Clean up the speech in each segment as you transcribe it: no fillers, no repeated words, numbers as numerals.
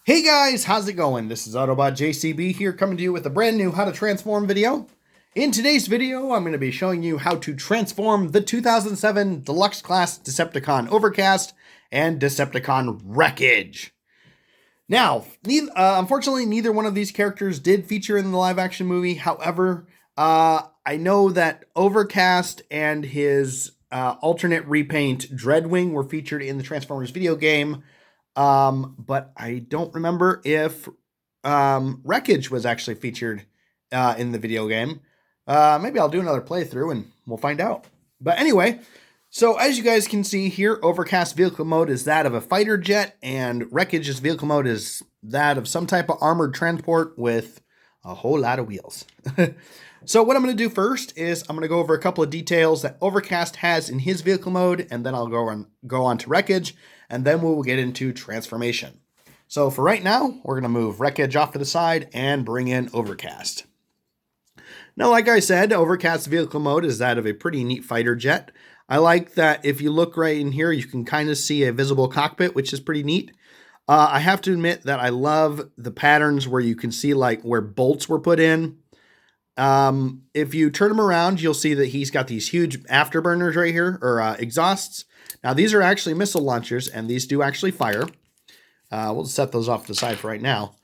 Hey guys, how's it going? This is Autobot JCB here coming to you with a brand new How to Transform video. In today's video, I'm going to be showing you how to transform the 2007 Deluxe class Decepticon Overcast and Decepticon Wreckage. Now, unfortunately, neither one of these characters did feature in the live action movie. However, I know that Overcast and his alternate repaint Dreadwing were featured in the Transformers video game. But I don't remember if Wreckage was actually featured in the video game. Maybe I'll do another playthrough and we'll find out. But anyway, so as you guys can see here, Overcast vehicle mode is that of a fighter jet, and Wreckage's vehicle mode is that of some type of armored transport with a whole lot of wheels. So what I'm going to do first is I'm going to go over a couple of details that Overcast has in his vehicle mode, and then I'll go on to Wreckage, and then we will get into transformation. So for right now, we're going to move Wreckage off to the side and bring in Overcast. Now, like I said, Overcast's vehicle mode is that of a pretty neat fighter jet. I like that if you look right in here, you can kind of see a visible cockpit, which is pretty neat. I have to admit that I love the patterns where you can see like where bolts were put in. If you turn him around, you'll see that he's got these huge afterburners right here, or exhausts. Now, these are actually missile launchers, and these do actually fire. We'll set those off to the side for right now.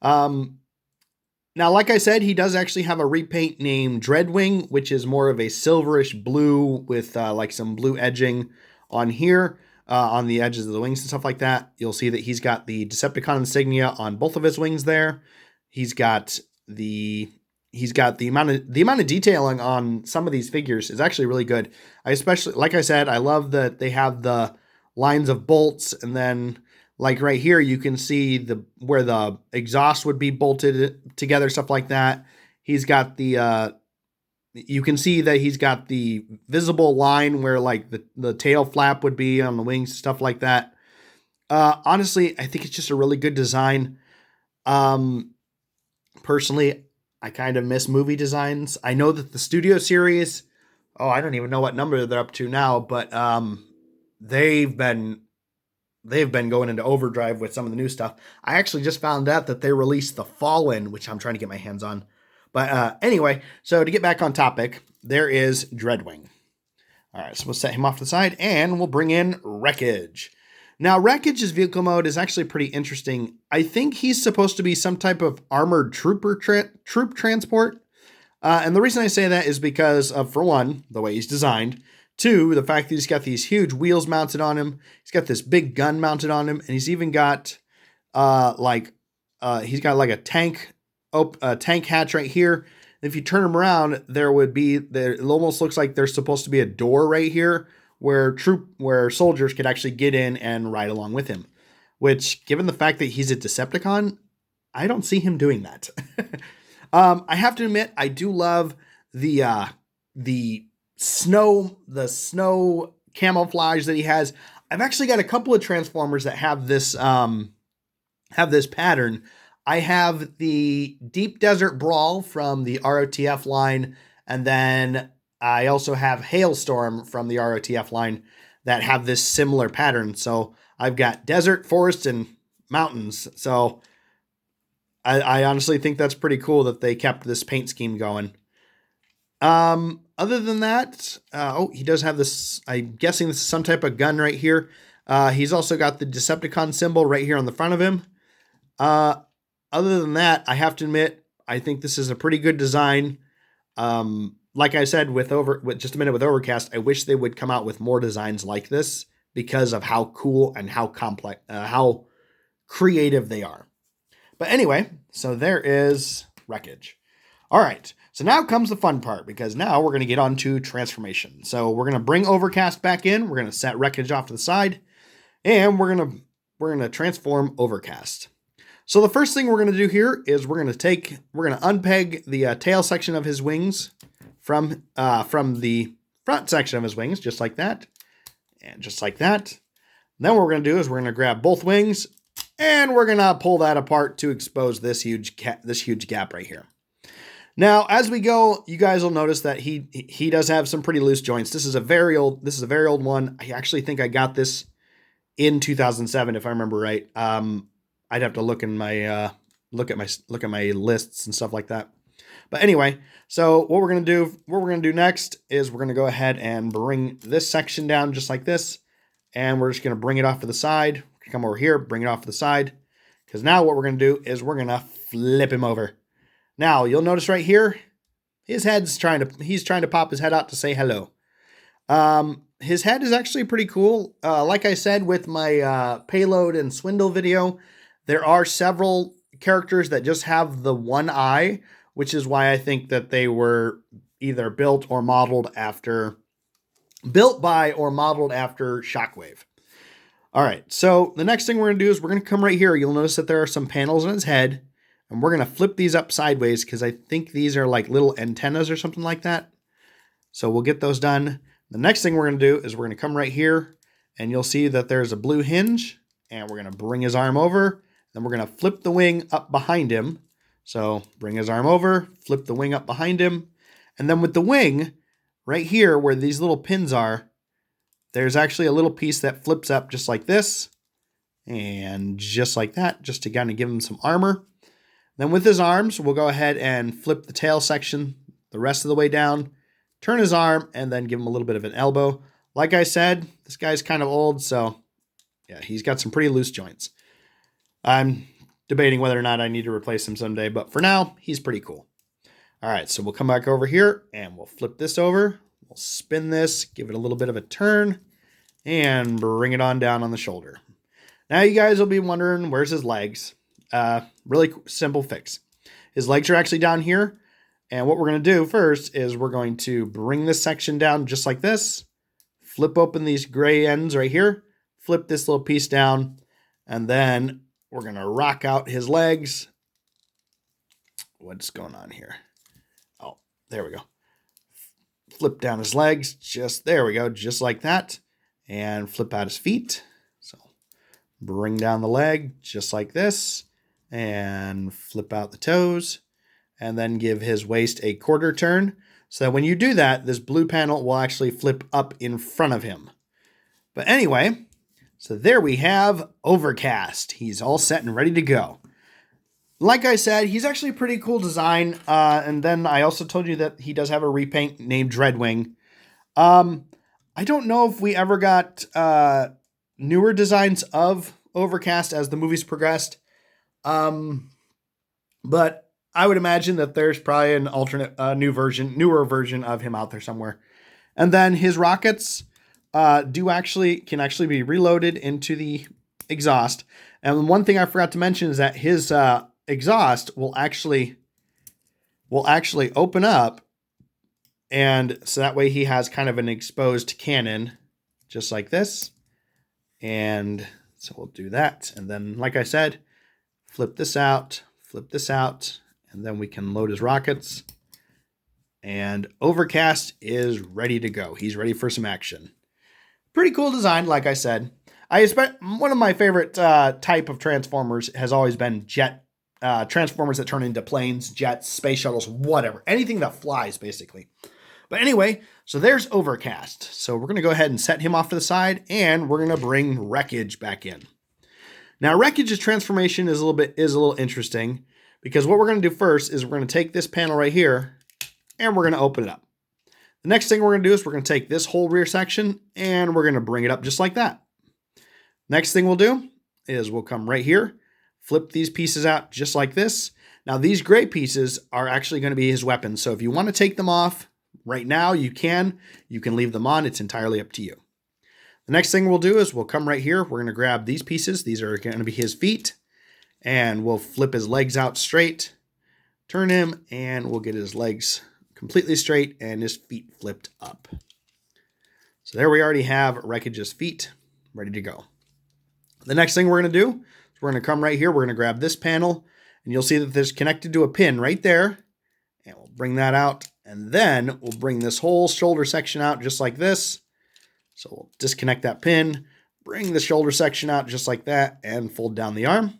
Now, like I said, he does actually have a repaint named Dreadwing, which is more of a silverish blue with like some blue edging on here, on the edges of the wings and stuff like that. You'll see that he's got the Decepticon insignia on both of his wings there. He's got the amount of detailing on some of these figures is actually really good. I especially, like I said, I love that they have the lines of bolts, and then like right here you can see where the exhaust would be bolted together, stuff like that. He's got the you can see that he's got the visible line where like the tail flap would be on the wings, stuff like that. Honestly, I think it's just a really good design. Personally, I kind of miss movie designs. I know that the studio series, I don't even know what number they're up to now, but they've been going into overdrive with some of the new stuff. I actually just found out that they released The Fallen, which I'm trying to get my hands on. But anyway, so to get back on topic, there is Dreadwing. All right, so we'll set him off to the side, and we'll bring in Wreckage. Now, Wreckage's vehicle mode is actually pretty interesting. I think he's supposed to be some type of armored troop transport. And the reason I say that is because of, for one, the way he's designed. Two, the fact that he's got these huge wheels mounted on him. He's got this big gun mounted on him. And he's even got he's got like a tank hatch right here. If you turn him around, it almost looks like there's supposed to be a door right here where soldiers could actually get in and ride along with him, which, given the fact that he's a Decepticon, I don't see him doing that. I have to admit, I do love the snow camouflage that he has. I've actually got a couple of Transformers that have this pattern. I have the Deep Desert Brawl from the ROTF line, and then I also have Hailstorm from the ROTF line that have this similar pattern. So I've got desert, forest, and mountains. So I honestly think that's pretty cool that they kept this paint scheme going. Other than that, he does have this, I'm guessing this is some type of gun right here. He's also got the Decepticon symbol right here on the front of him. Other than that, I have to admit, I think this is a pretty good design. Like I said, with Overcast, I wish they would come out with more designs like this because of how cool and how complex, how creative they are. But anyway, so there is Wreckage. All right, so now comes the fun part, because now we're going to get on to transformation. So we're going to bring Overcast back in. We're going to set Wreckage off to the side, and we're going to transform Overcast. So the first thing we're going to do here is we're going to unpeg the tail section of his wings from the front section of his wings, just like that, and just like that. And then what we're going to do is we're going to grab both wings, and we're going to pull that apart to expose this huge gap right here. Now, as we go, you guys will notice that he does have some pretty loose joints. This is a very old one. I actually think I got this in 2007, if I remember right. I'd have to look in my look at my lists and stuff like that. But anyway, so what we're gonna do next is we're gonna go ahead and bring this section down just like this, and we're just gonna bring it off to the side. Come over here, bring it off to the side, because now what we're gonna do is we're gonna flip him over. Now you'll notice right here, he's trying to pop his head out to say hello. His head is actually pretty cool. Like I said with my payload and swindle video, there are several characters that just have the one eye, which is why I think that they were either built by or modeled after Shockwave. All right, so the next thing we're going to do is we're going to come right here. You'll notice that there are some panels on his head, and we're going to flip these up sideways because I think these are like little antennas or something like that. So we'll get those done. The next thing we're going to do is we're going to come right here, and you'll see that there's a blue hinge, and we're going to bring his arm over. Then we're going to flip the wing up behind him. So bring his arm over, flip the wing up behind him. And then with the wing, right here where these little pins are, there's actually a little piece that flips up just like this. And just like that, just to kind of give him some armor. Then with his arms, we'll go ahead and flip the tail section the rest of the way down. Turn his arm, and then give him a little bit of an elbow. Like I said, this guy's kind of old, so yeah, he's got some pretty loose joints. I'm debating whether or not I need to replace him someday, but for now, he's pretty cool. All right, so we'll come back over here, and we'll flip this over. We'll spin this, give it a little bit of a turn, and bring it on down on the shoulder. Now you guys will be wondering, where's his legs? Really simple fix. His legs are actually down here. And what we're going to do first is we're going to bring this section down just like this, flip open these gray ends right here, flip this little piece down, and then we're going to rock out his legs. What's going on here? Oh, there we go. Flip down his legs, there we go, just like that, and flip out his feet. So bring down the leg just like this, and flip out the toes. And then give his waist a quarter turn. So that when you do that, this blue panel will actually flip up in front of him. But anyway, so there we have Overcast. He's all set and ready to go. Like I said, he's actually a pretty cool design. And then I also told you that he does have a repaint named Dreadwing. I don't know if we ever got newer designs of Overcast as the movies progressed. But I would imagine that there's probably an alternate, newer version of him out there somewhere. And then his rockets can actually be reloaded into the exhaust. And one thing I forgot to mention is that his exhaust will actually open up, and so that way he has kind of an exposed cannon, just like this. And so we'll do that. And then, like I said, flip this out. And then we can load his rockets. And Overcast is ready to go. He's ready for some action. Pretty cool design, like I said. One of my favorite type of Transformers has always been jet Transformers that turn into planes, jets, space shuttles, whatever. Anything that flies, basically. But anyway, so there's Overcast. So we're going to go ahead and set him off to the side, and we're going to bring Wreckage back in. Now, Wreckage's transformation is a little interesting. Because what we're going to do first is we're going to take this panel right here, and we're going to open it up. The next thing we're going to do is we're going to take this whole rear section, and we're going to bring it up just like that. Next thing we'll do is we'll come right here, flip these pieces out just like this. Now, these gray pieces are actually going to be his weapons. So if you want to take them off right now, you can. You can leave them on. It's entirely up to you. The next thing we'll do is we'll come right here. We're going to grab these pieces. These are going to be his feet. And we'll flip his legs out straight, turn him, and we'll get his legs completely straight and his feet flipped up. So there we already have Wreckage's feet ready to go. The next thing we're going to do is we're going to come right here. We're going to grab this panel, and you'll see that there's connected to a pin right there. And we'll bring that out, and then we'll bring this whole shoulder section out just like this. So we'll disconnect that pin, bring the shoulder section out just like that, and fold down the arm.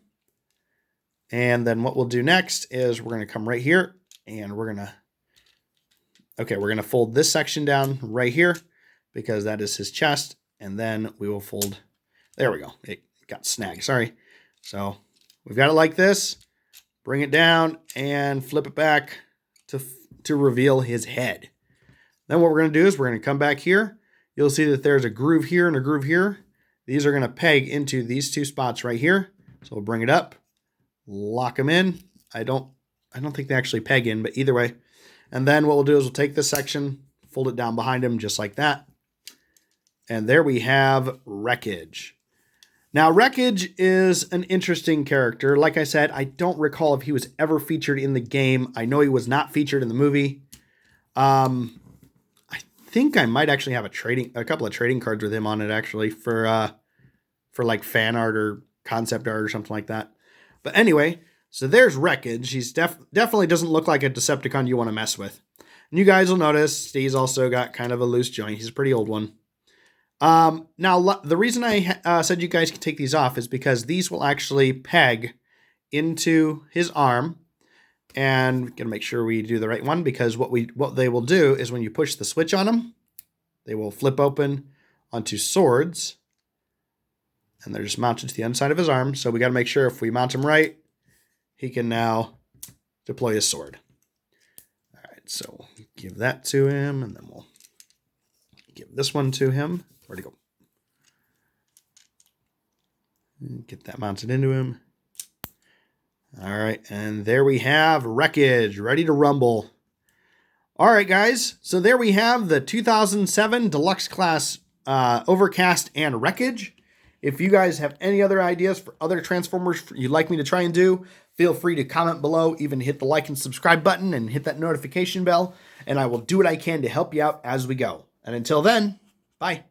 And then what we'll do next is we're going to come right here, and we're going to fold this section down right here because that is his chest. And then we will fold, there we go. It got snagged, sorry. So We've got it like this. Bring it down and flip it back to reveal his head. Then what we're going to do is we're going to come back here. You'll see that there's a groove here and a groove here. These are going to peg into these two spots right here. So we'll bring it up, lock them in. I don't think they actually peg in, but either way. And then what we'll do is we'll take this section, fold it down behind him just like that. And there we have Wreckage. Now, Wreckage is an interesting character. Like I said, I don't recall if he was ever featured in the game. I know he was not featured in the movie. I think I might actually have a couple of trading cards with him on it actually for like fan art or concept art or something like that. But anyway, so there's Wreckage. He's definitely doesn't look like a Decepticon you want to mess with. And you guys will notice he's also got kind of a loose joint. He's a pretty old one. Now, the reason I said you guys can take these off is because these will actually peg into his arm. And we're gonna make sure we do the right one, because what they will do is when you push the switch on them, they will flip open onto swords, and they're just mounted to the inside of his arm. So we got to make sure if we mount him right, he can now deploy his sword. All right, so we'll give that to him, and then we'll give this one to him. Where'd he go? Get that mounted into him. All right, and there we have Wreckage, ready to rumble. All right, guys, so there we have the 2007 Deluxe Class Overcast and Wreckage. If you guys have any other ideas for other Transformers you'd like me to try and do, feel free to comment below, even hit the like and subscribe button and hit that notification bell, and I will do what I can to help you out as we go. And until then, bye.